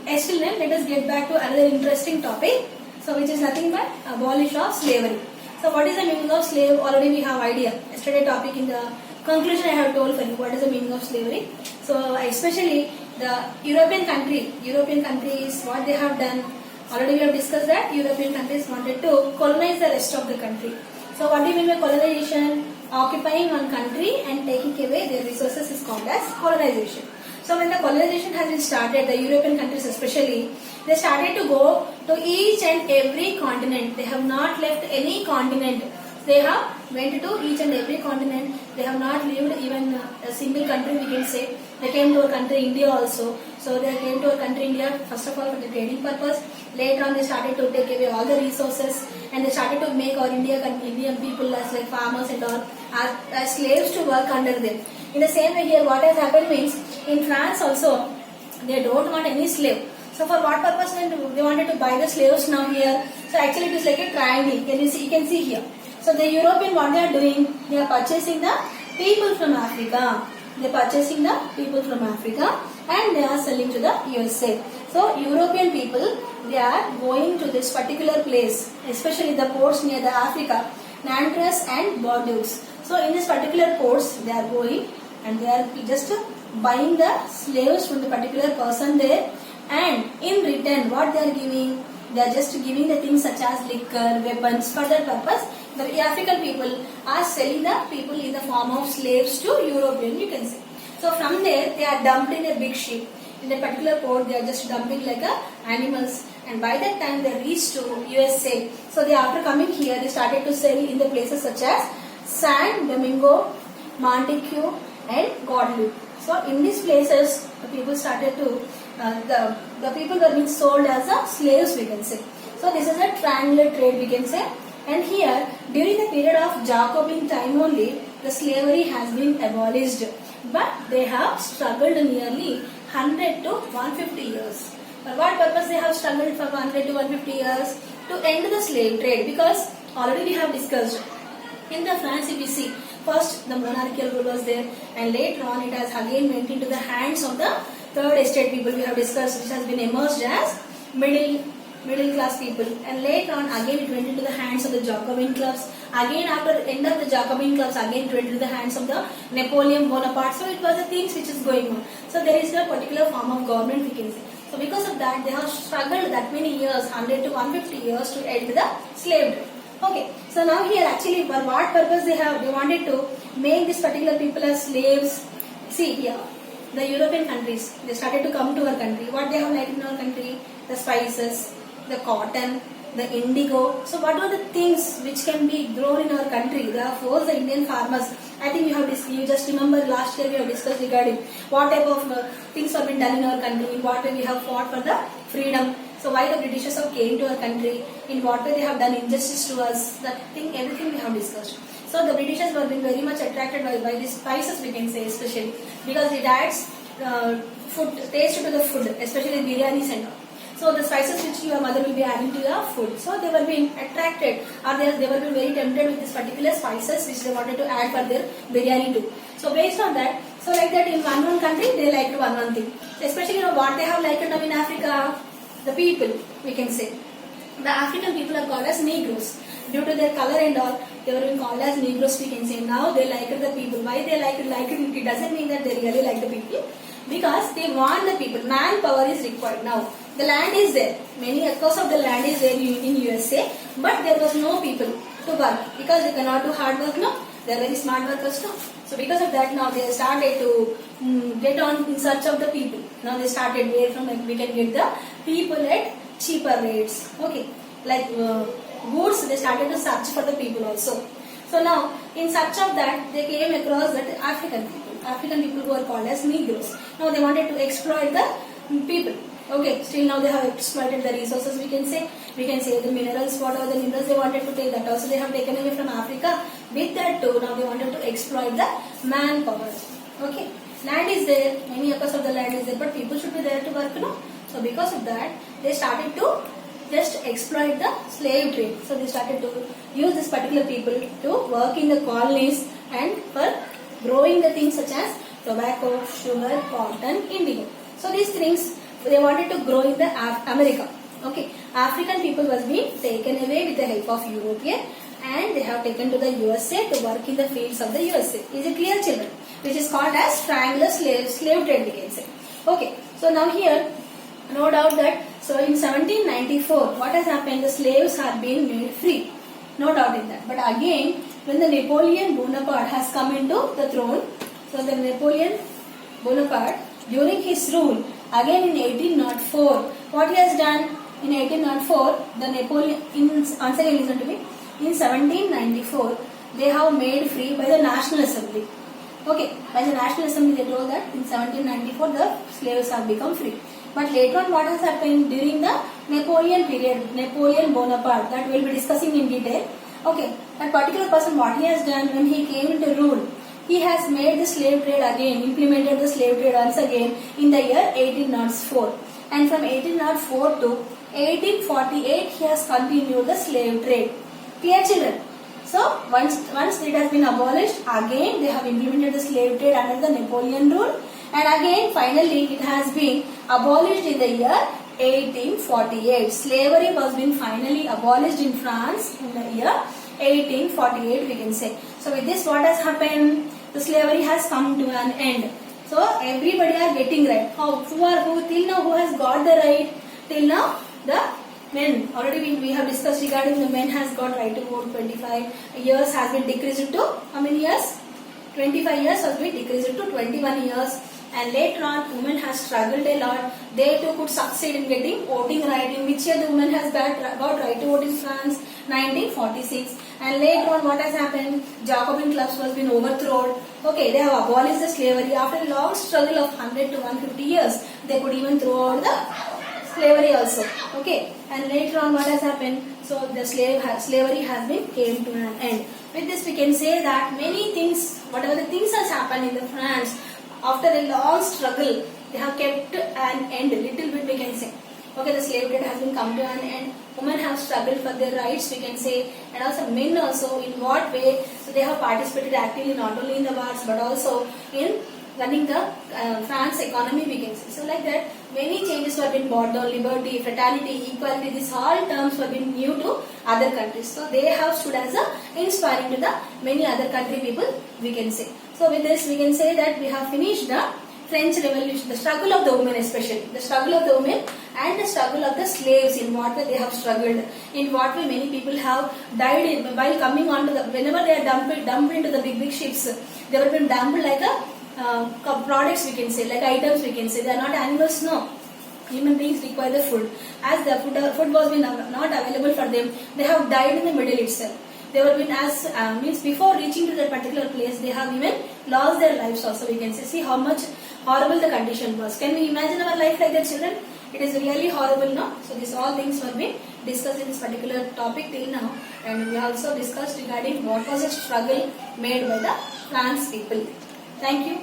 As children, let us get back to another interesting topic. So, which is nothing but abolish of slavery. So, what is the meaning of slave? Already we have idea. Yesterday topic in the conclusion I have told for you what is the meaning of slavery. So, especially the European countries, what they have done. Already we have discussed that European countries wanted to colonize the rest of the country. So, what do you mean by colonization? Occupying one country and taking away their resources is called as colonization. So when the colonization has been started, the European countries especially, they started to go to each and every continent. They have not left any continent. They have went to each and every continent. They have not lived even a single country, we can say. They came to our country India also. So they came to our country India first of all for the trading purpose. Later on they started to take away all the resources and they started to make our Indian people as like farmers and all as slaves to work under them. In the same way here what has happened means in France also they don't want any slave. So for what purpose they wanted to buy the slaves now here? So actually it is like a triangle. You can see here. So the European what they are doing? They are purchasing the people from Africa. They are purchasing the people from Africa and they are selling to the USA. So European people they are going to this particular place, especially the ports near the Africa, Nantes and Bordeaux. So in this particular ports they are going and they are just buying the slaves from the particular person there, and in return what they are giving? They are just giving the things such as liquor, weapons. For that purpose the African people are selling the people in the form of slaves to European, you can say. So from there they are dumped in a big ship. In a particular port they are just dumping like animals, and by that time they reach to USA. So they after coming here they started to sell in the places such as San Domingo, Montague and Guadeloupe. So in these places the people started to the people were being sold as slaves, we can say. So this is a triangular trade, we can say. And here during the period of Jacobin time only the slavery has been abolished, but they have struggled nearly 100 to 150 years. For what purpose they have struggled for 100 to 150 years? To end the slave trade, because already we have discussed in the France if we see, first the monarchical rule was there and later on it has again went into the hands of the third estate people we have discussed, which has been emerged as middle class people, and later on again it went into the hands of the Jacobin clubs. Again after end of the Jacobin clubs again it went into the hands of the Napoleon Bonaparte. So it was the things which is going on. So there is a particular form of government, we can say. So because of that they have struggled that many years, 100 to 150 years to end the slave trade. Okay, so now here actually for what purpose they wanted to make this particular people as slaves. See here, the European countries, they started to come to our country. What they have like in our country? The spices, the cotton, the indigo. So what are the things which can be grown in our country? Therefore the Indian farmers, I think you just remember last year we have discussed regarding what type of things have been done in our country, in what way we have fought for the freedom. So why the Britishers have came to our country, in what way they have done injustice to us, that thing, everything we have discussed. So the Britishers were being very much attracted by these spices, we can say, especially because it adds food taste to the food, especially biryanis and all. So the spices which your mother will be adding to your food. So they were being attracted, or they were being very tempted with this particular spices which they wanted to add for their biryani too. So based on that, so like that in one country they liked one thing. So especially what they have liked now in Africa, the people, we can say. The African people are called as Negroes. Due to their color and all, they were being called as Negroes, we can say. Now they like the people. Why they like it? It doesn't mean that they really like the people. Because they want the people. Manpower is required. Now, the land is there. Many acres of the land is there in USA. But there was no people to work. Because they cannot do hard work now. They are very smart workers now. So because of that now they started to get on in search of the people. Now they started where from we can get the people at cheaper rates. Okay. Like goods, they started to search for the people also. So now in search of that they came across that African people who are called as Negroes. Now they wanted to exploit the people. Okay, still now they have exploited the resources, we can say the minerals, whatever the minerals they wanted to take, that also they have taken away from Africa. With that too, now they wanted to exploit the manpower. Okay, land is there, many acres of the land is there, but people should be there to work, no? So because of that, they started to just exploit the slave trade. So they started to use this particular people to work in the colonies and for growing the things such as tobacco, sugar, cotton, indigo. So these things they wanted to grow in the America. Okay, African people was being taken away with the help of European, and they have taken to the USA to work in the fields of the USA. Is it clear, children? Which is called as triangular slave trade, we can say. Okay, so now here, no doubt that, so in 1794, what has happened? The slaves are being made free. No doubt in that. But again, when the Napoleon Bonaparte has come into the throne, so the Napoleon Bonaparte, during his rule, again in 1804, what he has done? In 1804, the Napoleon, once again listen to me, in 1794, they have made free by the National Assembly. Okay, by the National Assembly they told that in 1794 the slaves have become free. But later on what has happened during the Napoleon period, Napoleon Bonaparte, that we will be discussing in detail. Okay, that particular person, what he has done when he came into rule, he has made the slave trade again, implemented the slave trade once again in the year 1804. And from 1804 to 1848 he has continued the slave trade. Clear, children? So once it has been abolished, again they have implemented the slave trade under the Napoleon rule, and again finally it has been abolished in the year 1848. Slavery was been finally abolished in France in the year 1848, we can say. So with this, what has happened? The slavery has come to an end. So everybody are getting right. Who till now who has got the right? Till now the men. Already we have discussed regarding the men has got right to vote. 25 years has been decreased to how many years? 25 years has been decreased to 21 years. And later on, women has struggled a lot. They too could succeed in getting voting right. In which year the woman has got right to vote in France? 1946. And later on, what has happened? Jacobin clubs was been overthrown. Okay, they have abolished the slavery. After a long struggle of 100 to 150 years, they could even throw out the slavery also. Okay, and later on, what has happened? So the slavery has been came to an end. With this, we can say that many things, whatever the things has happened in the France, after a long struggle, they have kept an end, little bit we can say. Okay, the slave trade has been come to an end. Women have struggled for their rights, we can say, and also men also. In what way? So they have participated actively not only in the wars but also in running the France economy, we can say. So like that, many changes were been brought down. Liberty, fraternity, equality, these all terms were been new to other countries. So they have stood as a inspiring to the many other country people, we can say. So with this, we can say that we have finished the French Revolution, the struggle of the women especially, the struggle of the women and the struggle of the slaves, in what way they have struggled, in what way many people have died while coming on to the, whenever they are dumped into the big ships, they were been dumped like a products, we can say, like items, we can say. They are not animals, no. Human beings require the food. As the food was been not available for them, they have died in the middle itself. They were been as means before reaching to that particular place, they have even lost their lives also, we can say. See how much horrible the condition was. Can we imagine our life like that, children? It is really horrible, no? So these all things were being discussed in this particular topic till now, and we also discussed regarding what was a struggle made by the France people. Thank you.